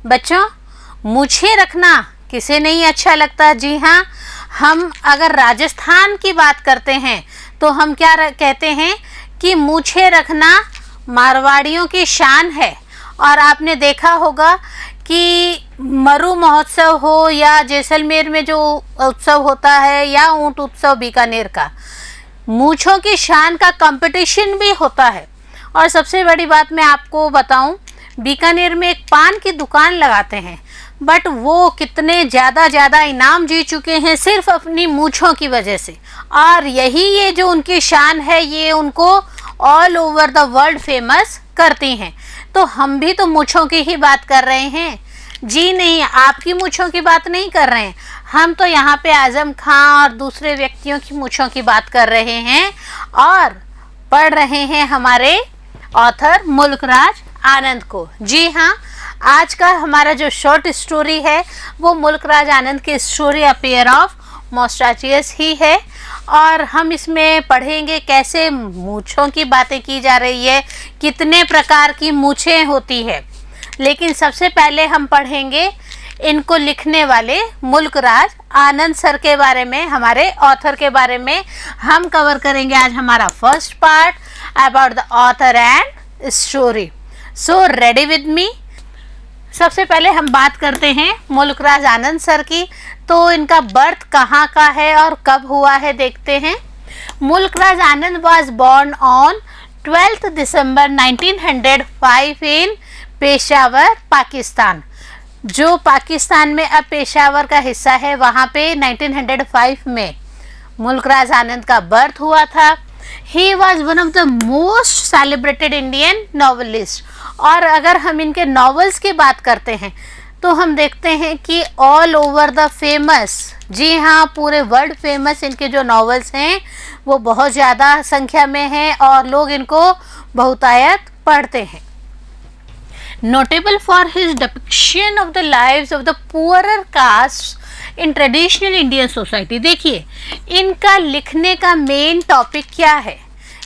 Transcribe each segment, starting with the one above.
बच्चों, मूछें रखना किसे नहीं अच्छा लगता। जी हाँ, हम अगर राजस्थान की बात करते हैं तो हम क्या कहते हैं कि मूछें रखना मारवाड़ियों की शान है। और आपने देखा होगा कि मरु महोत्सव हो या जैसलमेर में जो उत्सव होता है या ऊंट उत्सव बीकानेर का, मूछों की शान का कंपटीशन भी होता है। और सबसे बड़ी बात मैं आपको बताऊं, बीकानेर में एक पान की दुकान लगाते हैं, बट वो कितने ज़्यादा इनाम जीत चुके हैं सिर्फ अपनी मूछों की वजह से। और यही ये जो उनकी शान है, ये उनको all over the world famous करती हैं। तो हम भी तो मूछों की ही बात कर रहे हैं। जी नहीं, आपकी मूछों की बात नहीं कर रहे हैं, हम तो यहाँ पे आजम खां और दूसरे व्यक्तियों की मूछों की बात कर रहे हैं और पढ़ रहे हैं हमारे ऑथर मुल्कराज आनंद को। जी हाँ, आज का हमारा जो शॉर्ट स्टोरी है वो मुल्कराज आनंद की स्टोरी अ पेयर ऑफ मोस्टाचियस ही है। और हम इसमें पढ़ेंगे कैसे मूछों की बातें की जा रही है, कितने प्रकार की मूछें होती है। लेकिन सबसे पहले हम पढ़ेंगे इनको लिखने वाले मुल्कराज आनंद सर के बारे में, हमारे ऑथर के बारे में। हम कवर करेंगे आज हमारा first part about the author and story. So ready with me. सबसे पहले हम बात करते हैं मुल्कराज आनंद सर की। तो इनका बर्थ कहाँ का है और कब हुआ है देखते हैं। मुल्कराज आनंद वाज बोर्न ऑन 12 दिसंबर 1905 इन पेशावर, पाकिस्तान। जो पाकिस्तान में अब पेशावर का हिस्सा है, वहाँ पे 1905 में मुल्कराज आनंद का बर्थ हुआ था। He was one of the most celebrated Indian novelist. और अगर हम इनके नॉवेल्स की बात करते हैं तो हम देखते हैं कि ऑल ओवर द फेमस, जी हाँ, पूरे वर्ल्ड फेमस इनके जो नॉवेल्स हैं वो बहुत ज़्यादा संख्या में हैं और लोग इनको बहुतायत पढ़ते हैं। Notable for his depiction of the lives of the poorer castes in traditional Indian society। देखिए, इनका लिखने का मेन टॉपिक क्या है,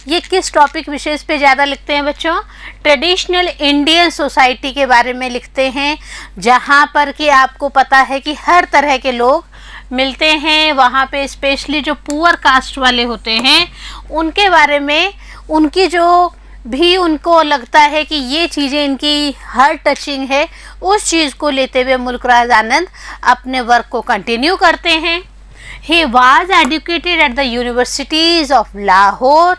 ये किस टॉपिक विशेष पे ज़्यादा लिखते हैं बच्चों? ट्रेडिशनल इंडियन सोसाइटी के बारे में लिखते हैं, जहाँ पर कि आपको पता है कि हर तरह के लोग मिलते हैं। वहाँ पे स्पेशली जो पुअर कास्ट वाले होते हैं उनके बारे में, उनकी जो भी उनको लगता है कि ये चीज़ें इनकी हार्ट टचिंग है, उस चीज़ को लेते हुए मुल्कराज आनंद अपने वर्क को कंटिन्यू करते हैं। He was educated at the universities of Lahore,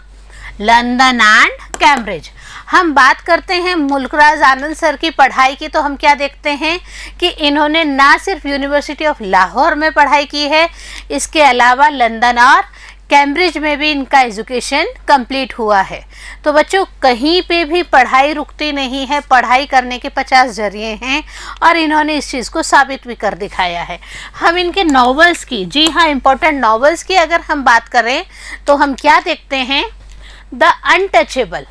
London and Cambridge. हम बात करते हैं मुल्कराज आनंद सर की पढ़ाई की, तो हम क्या देखते हैं कि इन्होंने ना सिर्फ यूनिवर्सिटी ऑफ लाहौर में पढ़ाई की है, इसके अलावा लंदन और कैम्ब्रिज में भी इनका एजुकेशन कंप्लीट हुआ है। तो बच्चों, कहीं पे भी पढ़ाई रुकती नहीं है, पढ़ाई करने के 50 जरिए हैं और इन्होंने इस चीज़ को साबित भी कर दिखाया है। हम इनके नॉवेल्स की, जी हाँ, इम्पोर्टेंट नॉवेल्स की अगर हम बात करें तो हम क्या देखते हैं? द अनटचेबल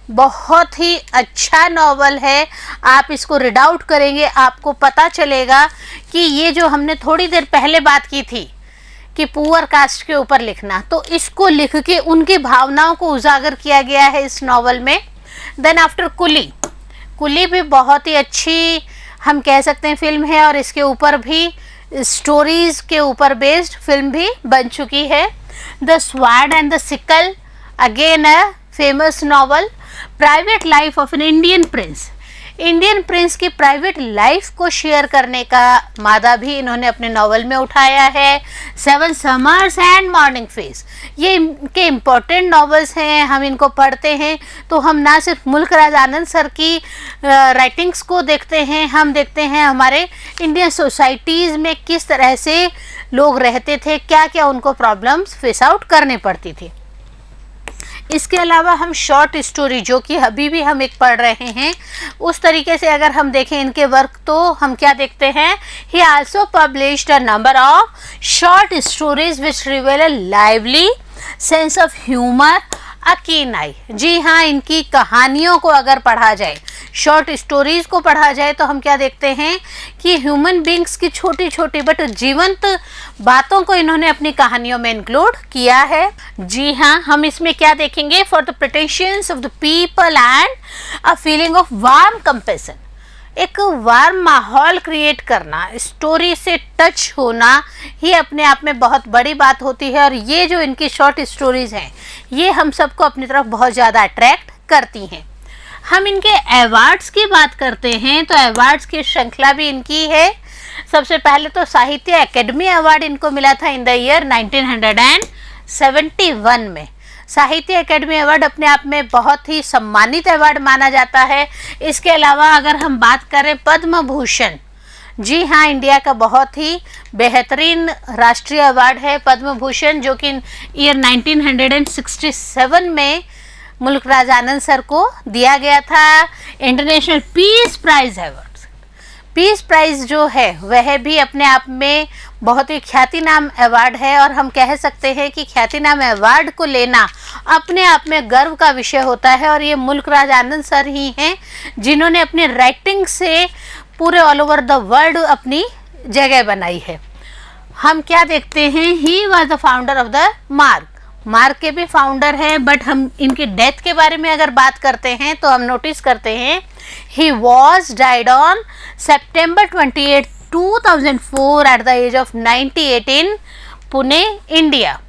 बहुत ही अच्छा नॉवल है। आप इसको रीड आउट करेंगे, आपको पता चलेगा कि ये जो हमने थोड़ी देर पहले बात की थी कि पुअर कास्ट के ऊपर लिखना, तो इसको लिख के उनकी भावनाओं को उजागर किया गया है इस नॉवल में। देन आफ्टर कुली, कुली भी बहुत ही अच्छी हम कह सकते हैं फिल्म है और इसके ऊपर भी स्टोरीज के ऊपर बेस्ड फिल्म भी बन चुकी है। The sword and the sickle, again a famous novel. Private life of an Indian Prince, Indian Prince की प्राइवेट लाइफ को शेयर करने का मादा भी इन्होंने अपने नॉवल में उठाया है। 7 समर्स एंड मॉर्निंग फेस, ये इनके इम्पोर्टेंट नॉवेल्स हैं। हम इनको पढ़ते हैं तो हम ना सिर्फ मुल्कराज आनंद सर की राइटिंग्स को देखते हैं, हम देखते हैं हमारे इंडियन सोसाइटीज़ में किस तरह से लोग रहते थे, क्या क्या उनको प्रॉब्लम्स फेस आउट करने पड़ती थी। इसके अलावा हम शॉर्ट स्टोरी, जो कि अभी भी हम एक पढ़ रहे हैं, उस तरीके से अगर हम देखें इनके वर्क तो हम क्या देखते हैं? He also published a number of short stories which reveal a lively sense of humour, a keen eye. जी हाँ, इनकी कहानियों को अगर पढ़ा जाए, शॉर्ट स्टोरीज को पढ़ा जाए, तो हम क्या देखते हैं कि ह्यूमन बींग्स की छोटी छोटी बट जीवंत बातों को इन्होंने अपनी कहानियों में इंक्लूड किया है। जी हाँ, हम इसमें क्या देखेंगे? For the pretensions of the people and a feeling of warm compassion, एक वार्म माहौल क्रिएट करना, स्टोरी से टच होना ही अपने आप में बहुत बड़ी बात होती है। और ये जो इनकी शॉर्ट स्टोरीज़ हैं ये हम सबको अपनी तरफ बहुत ज़्यादा अट्रैक्ट करती हैं। हम इनके अवार्ड्स की बात करते हैं तो अवार्ड्स की श्रृंखला भी इनकी है। सबसे पहले तो साहित्य अकेडमी अवार्ड इनको मिला था इन द ईयर 1971 में। साहित्य अकेडमी अवार्ड अपने आप में बहुत ही सम्मानित अवार्ड माना जाता है। इसके अलावा अगर हम बात करें पद्म भूषण, जी हाँ, इंडिया का बहुत ही बेहतरीन राष्ट्रीय अवार्ड है पद्म भूषण, जो कि ईयर 1967 में मुल्क राज आनंद सर को दिया गया था। International peace prize award, peace prize जो है वह भी अपने आप में बहुत ही ख्यातिनाम अवार्ड है। और हम कह सकते हैं कि ख्यातिनाम अवार्ड को लेना अपने आप में गर्व का विषय होता है। और ये मुल्क राज आनंद सर ही हैं जिन्होंने अपनी राइटिंग से पूरे ऑल ओवर द वर्ल्ड अपनी जगह बनाई है। हम क्या देखते हैं, he was the founder of the mark के भी फाउंडर हैं। बट हम इनकी डेथ के बारे में अगर बात करते हैं तो हम नोटिस करते हैं he was died on September 28, 2004 at the age of 98 in Pune, India.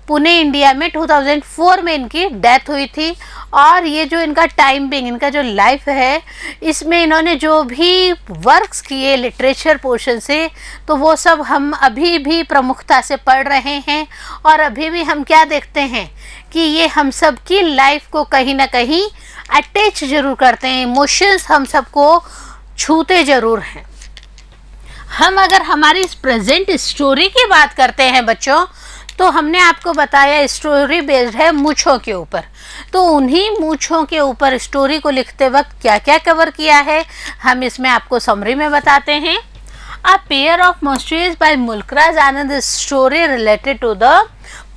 Pune, India में 2004 में इनकी डेथ हुई थी। और ये जो इनका टाइमिंग, इनका जो लाइफ है, इसमें इन्होंने जो भी वर्क्स किए लिटरेचर पोर्शन से, तो वो सब हम अभी भी प्रमुखता से पढ़ रहे हैं। और अभी भी हम क्या देखते हैं कि ये हम सब की लाइफ को कहीं ना कहीं अटैच जरूर करते हैं, इमोशंस हम सबको छूते जरूर हैं। हम अगर हमारी इस प्रेजेंट स्टोरी की बात करते हैं बच्चों, तो हमने आपको बताया स्टोरी बेस्ड है मूंछों के ऊपर। तो उन्हीं मूंछों के ऊपर स्टोरी को लिखते वक्त क्या क्या कवर किया है हम इसमें आपको समरी में बताते हैं। A pair of mustachios by Mulk Raj Anand story related to the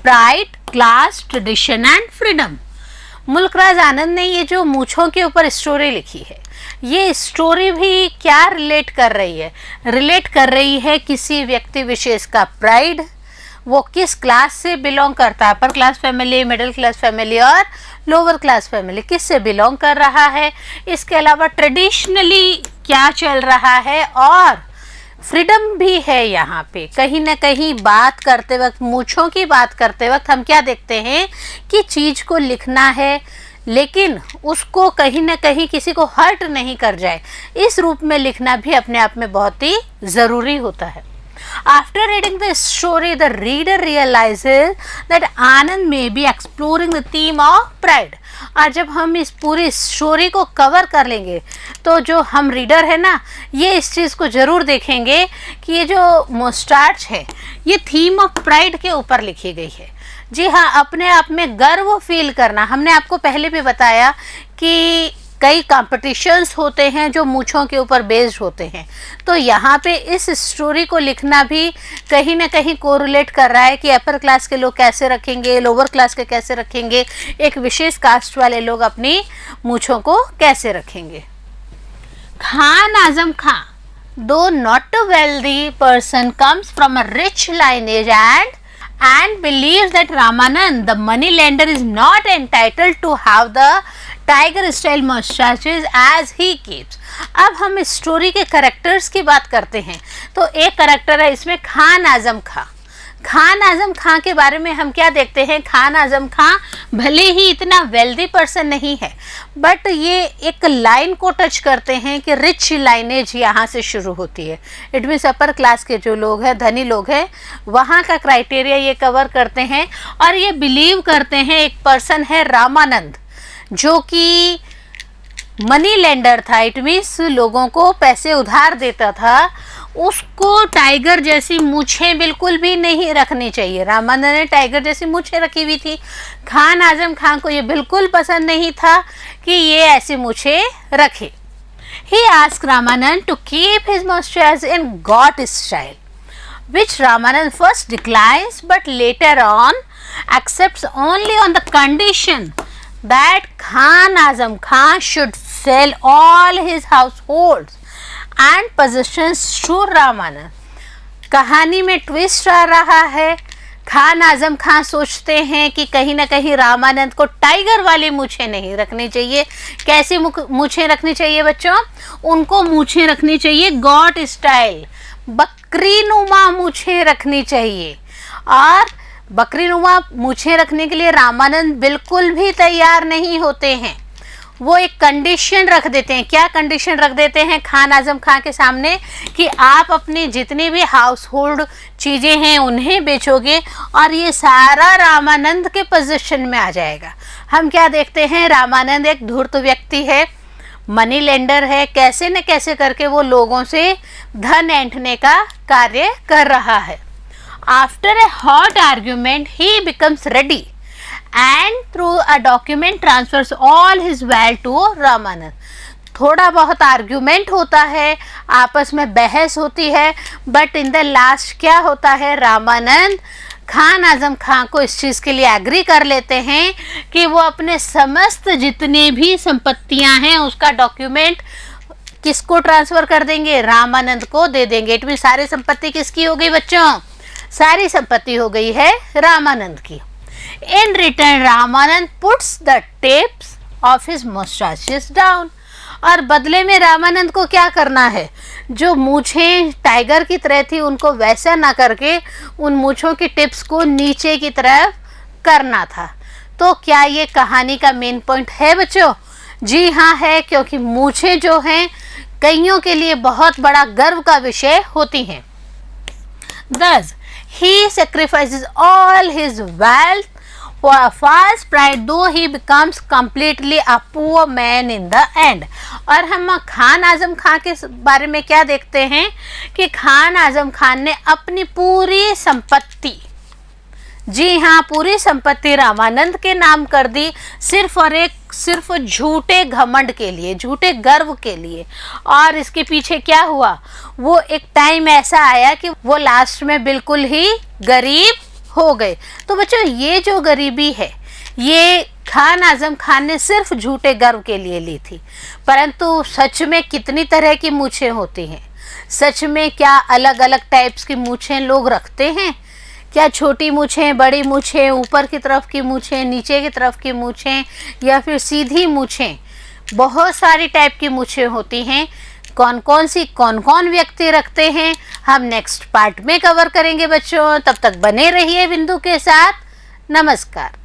pride, class, tradition and freedom. Mulk Raj Anand ने ये जो मूंछों के ऊपर स्टोरी लिखी है, ये स्टोरी भी क्या रिलेट कर रही है? रिलेट कर रही है किसी व्यक्ति विशेष का प्राइड, वो किस क्लास से बिलोंग करता है, upper class family, middle class family और लोअर क्लास फैमिली, किस से बिलोंग कर रहा है। इसके अलावा ट्रेडिशनली क्या चल रहा है और फ्रीडम भी है। यहाँ पे कहीं ना कहीं बात करते वक्त, मूंछों की बात करते वक्त हम क्या देखते हैं कि चीज़ को लिखना है लेकिन उसको कहीं ना कहीं किसी को हर्ट नहीं कर जाए, इस रूप में लिखना भी अपने आप में बहुत ही ज़रूरी होता है। After reading the story, the reader realizes that Anand may be exploring the theme of pride. और जब हम इस पूरी स्टोरी को कवर कर लेंगे तो जो हम रीडर है ना, ये इस चीज़ को ज़रूर देखेंगे कि ये जो मोस्टार्च है ये थीम ऑफ प्राइड के ऊपर लिखी गई है। जी हाँ, अपने आप में गर्व फील करना। हमने आपको पहले भी बताया कि कई कॉम्पिटिशन्स होते हैं जो मूंछों के ऊपर बेस्ड होते हैं, तो यहाँ पे इस स्टोरी को लिखना भी कहीं ना कहीं कोरिलेट कर रहा है कि अपर क्लास के लोग कैसे रखेंगे, लोअर क्लास के कैसे रखेंगे, एक विशेष कास्ट वाले लोग अपनी मूंछों को कैसे रखेंगे। खान आजम खां, दो not a wealthy person, comes from a rich lineage and believes that Ramanand, the money lender, is not entitled to have the tiger style mustaches as he keeps. अब हम इस स्टोरी के करेक्टर्स की बात करते हैं तो एक करेक्टर है इसमें खान आजम खां। खान आजम खां के बारे में हम क्या देखते हैं, खान आजम खां भले ही इतना वेल्दी पर्सन नहीं है बट ये एक लाइन को टच करते हैं कि रिच लाइनेज यहाँ से शुरू होती है। इट मीन्स अपर क्लास के जो लोग हैं, धनी लोग हैं, वहाँ का क्राइटेरिया ये कवर करते हैं। और ये बिलीव करते हैं एक पर्सन है रामानंद जो कि मनी लेंडर था, इट मीन्स लोगों को पैसे उधार देता था, उसको टाइगर जैसी मूछें बिल्कुल भी नहीं रखनी चाहिए। रामानंद ने टाइगर जैसी मूछें रखी हुई थी, खान आजम खां को ये बिल्कुल पसंद नहीं था कि ये ऐसी मूछें रखे। He asked Ramanand to keep his mustache in God style, which Ramanand first declines but later on accepts only on the condition that Khan Azam Khan should sell all his households and possessions to Ramanand। कहानी में twist आ रहा है, खान आजम खान सोचते हैं कि कहीं ना कहीं रामानंद को टाइगर वाली मूछें नहीं रखनी चाहिए। कैसी मूछें रखनी चाहिए बच्चों? उनको मूछें रखनी चाहिए गॉट स्टाइल, बकरीनुमा मूछें रखनी चाहिए। और बकरीनुमा मूछें रखने के लिए रामानंद बिल्कुल भी तैयार नहीं होते हैं। वो एक कंडीशन रख देते हैं। क्या कंडीशन रख देते हैं खान आजम खान के सामने? कि आप अपनी जितनी भी हाउस होल्ड चीज़ें हैं उन्हें बेचोगे और ये सारा रामानंद के पोजीशन में आ जाएगा। हम क्या देखते हैं, रामानंद एक धूर्त व्यक्ति है, मनी लेंडर है, कैसे न कैसे करके वो लोगों से धन ऐंठने का कार्य कर रहा है। After a hot argument he becomes ready and through a document transfers all his wealth to Ramanand. थोड़ा बहुत आर्ग्यूमेंट होता है, आपस में बहस होती है, बट इन द लास्ट क्या होता है, रामानंद खान आजम खान को इस चीज़ के लिए एग्री कर लेते हैं कि वो अपने समस्त जितने भी संपत्तियां हैं उसका डॉक्यूमेंट किसको ट्रांसफ़र कर देंगे, रामानंद को दे देंगे। इट मीन सारी संपत्ति किसकी हो गई बच्चों? सारी संपत्ति हो गई है रामानंद की। In return, Ramanand puts the tips of his mustaches down। और बदले में रामानंद को क्या करना है? जो मूछें टाइगर की तरह थी उनको वैसा ना करके उन मूछों की टिप्स को नीचे की तरफ करना था। तो क्या ये कहानी का मेन पॉइंट है बच्चों? जी हाँ है, क्योंकि मूछें जो हैं कईयों के लिए बहुत बड़ा गर्व का विषय होती हैं। Thus, he sacrifices all his wealth for a false pride, though he becomes completely a poor man in the end। और हम खान आजम खान के बारे में क्या देखते हैं कि खान आजम खान ने अपनी पूरी संपत्ति, जी हाँ पूरी संपत्ति रामानंद के नाम कर दी, सिर्फ झूठे घमंड के लिए, झूठे गर्व के लिए। और इसके पीछे क्या हुआ, वो एक टाइम ऐसा आया कि वो लास्ट में बिल्कुल ही गरीब हो गए। तो बच्चों ये जो गरीबी है ये खान आजम खान ने सिर्फ झूठे गर्व के लिए ली थी, परंतु सच में कितनी तरह की मूछें होती हैं? सच में क्या अलग अलग टाइप्स की मूछें लोग रखते हैं? क्या छोटी मूछें, बड़ी मूछें, ऊपर की तरफ की मूछें, नीचे की तरफ की मूछें, या फिर सीधी मूछें? बहुत सारी टाइप की मूछें होती हैं। कौन कौन व्यक्ति रखते हैं हम नेक्स्ट पार्ट में कवर करेंगे बच्चों। तब तक बने रहिए बिंदु के साथ। नमस्कार।